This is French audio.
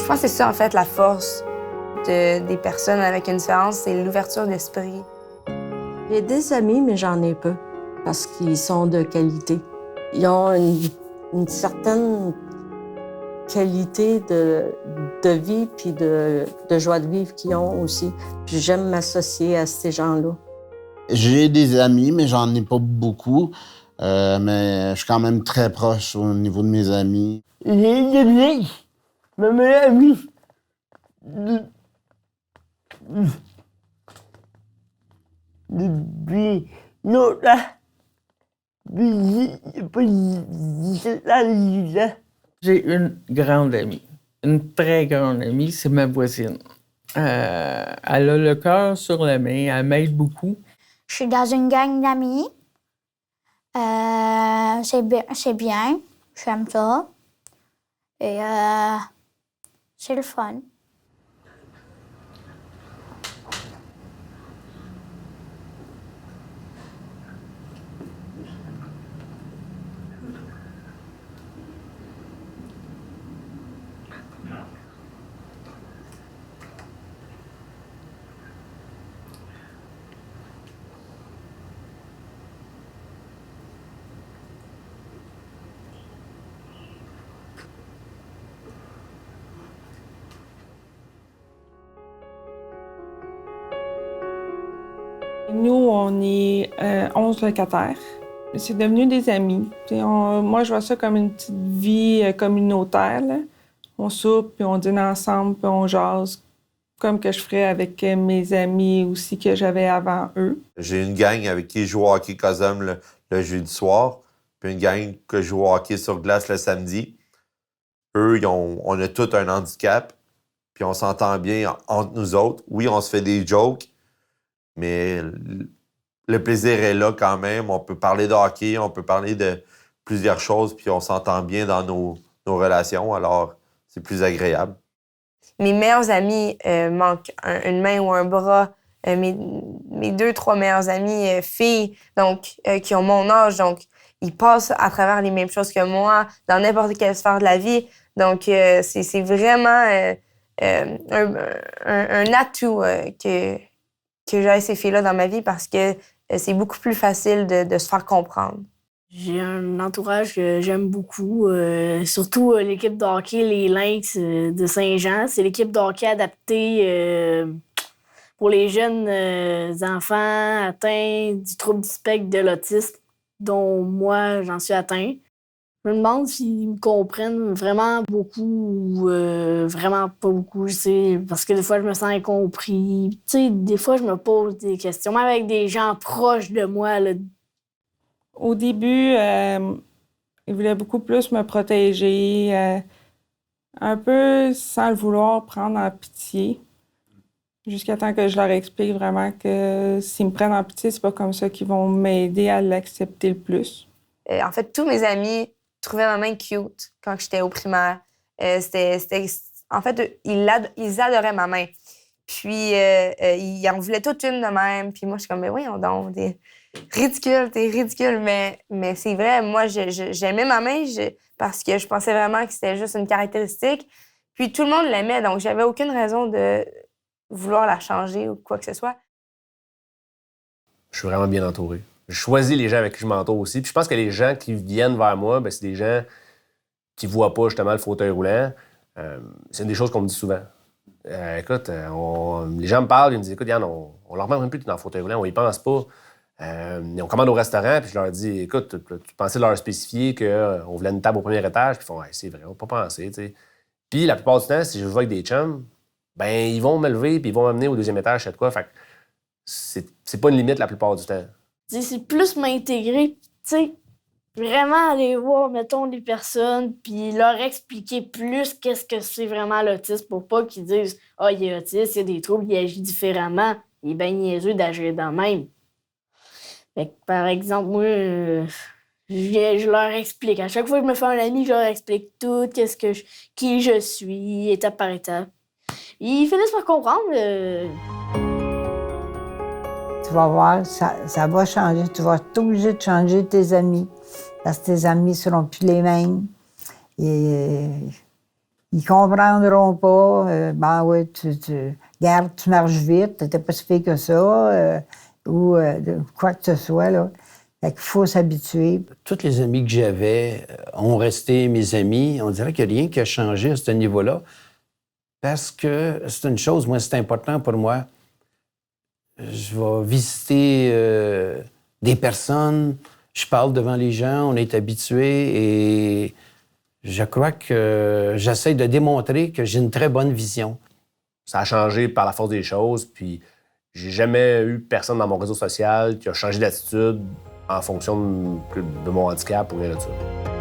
Je pense que c'est ça, en fait, la force des personnes avec une différence, c'est l'ouverture d'esprit. J'ai des amis, mais j'en ai peu, parce qu'ils sont de qualité. Ils ont une certaine qualité de vie puis de joie de vivre qu'ils ont aussi. Puis j'aime m'associer à ces gens-là. J'ai des amis, mais j'en ai pas beaucoup. Mais je suis quand même très proche au niveau de mes amis. J'ai devenu ma meilleure amie. Depuis longtemps. J'ai une grande amie, une très grande amie, c'est ma voisine. Elle a le cœur sur la main, elle m'aide beaucoup. Je suis dans une gang d'amis. C'est bien, j'aime ça. Et c'est le fun. Nous, on est 11 locataires. C'est devenu des amis. Moi, je vois ça comme une petite vie communautaire, là. On soupe, puis on dîne ensemble, puis on jase, comme que je ferais avec mes amis aussi que j'avais avant eux. J'ai une gang avec qui je joue au hockey Cosum le jeudi soir, puis une gang que je joue au hockey sur glace le samedi. Eux, on a tous un handicap, puis on s'entend bien entre nous autres. Oui, on se fait des jokes, mais le plaisir est là quand même. On peut parler de hockey, on peut parler de plusieurs choses, puis on s'entend bien dans nos relations, alors c'est plus agréable. Mes meilleurs amis manquent une main ou un bras. Mes 2-3 meilleures amies filles, donc qui ont mon âge, donc ils passent à travers les mêmes choses que moi dans n'importe quelle sphère de la vie. Donc c'est vraiment un atout que j'ai ces filles-là dans ma vie parce que c'est beaucoup plus facile de se faire comprendre. J'ai un entourage que j'aime beaucoup, surtout l'équipe de hockey, les Lynx de Saint-Jean. C'est l'équipe de hockey adaptée pour les jeunes enfants atteints du trouble du spectre de l'autisme, dont moi, j'en suis atteint. Je me demande s'ils me comprennent vraiment beaucoup ou vraiment pas beaucoup, parce que des fois, je me sens incompris. Tu sais, des fois, je me pose des questions, même avec des gens proches de moi, là. Au début, ils voulaient beaucoup plus me protéger, un peu sans le vouloir prendre en pitié, jusqu'à temps que je leur explique vraiment que s'ils me prennent en pitié, c'est pas comme ça qu'ils vont m'aider à l'accepter le plus. En fait, tous mes amis trouvaient ma main cute quand j'étais au primaire. En fait, ils adoraient ma main. Puis, ils en voulaient toute une de même. Puis moi, je suis comme, mais voyons donc, t'es ridicule. Mais c'est vrai, moi, j'aimais ma main parce que je pensais vraiment que c'était juste une caractéristique. Puis tout le monde l'aimait, donc j'avais aucune raison de vouloir la changer ou quoi que ce soit. Je suis vraiment bien entouré. Je choisis les gens avec qui je m'entoure aussi. Puis je pense que les gens qui viennent vers moi, ben, c'est des gens qui voient pas justement le fauteuil roulant. C'est une des choses qu'on me dit souvent. Écoute, les gens me parlent, ils me disent, écoute, Yann, on leur demande même plus dans le fauteuil roulant, on y pense pas. On commande au restaurant, puis je leur dis, écoute, tu pensais leur spécifier qu'on voulait une table au premier étage, puis ils font, ouais, c'est vrai, on n'a pas pensé, tu sais. Puis la plupart du temps, si je vais avec des chums, ben ils vont me lever, puis ils vont m'amener au deuxième étage, c'est quoi. Fait que c'est pas une limite la plupart du temps. C'est plus m'intégrer, tu sais, vraiment aller voir, mettons, les personnes, puis leur expliquer plus qu'est-ce que c'est vraiment l'autisme pour pas qu'ils disent « Ah, il est autiste, il y a des troubles, il agit différemment. » Il est bien niaiseux d'agir de même. Fait que, par exemple, moi, je leur explique. À chaque fois que je me fais un ami, je leur explique tout, qui je suis, étape par étape. Ils finissent par comprendre. Tu vas voir, ça va changer. Tu vas être obligé de changer tes amis. Parce que tes amis ne seront plus les mêmes. Et Ils comprendront pas. Ben oui, regarde, tu marches vite, t'étais pas si pire que ça, ou quoi que ce soit, là. Fait qu'il faut s'habituer. Tous les amis que j'avais ont resté mes amis. On dirait qu'il n'y a rien qui a changé à ce niveau-là. Parce que c'est une chose, moi, c'est important pour moi. Je vais visiter des personnes, je parle devant les gens, on est habitué et je crois que j'essaie de démontrer que j'ai une très bonne vision. Ça a changé par la force des choses, puis j'ai jamais eu personne dans mon réseau social qui a changé d'attitude en fonction de mon handicap ou rien de ça.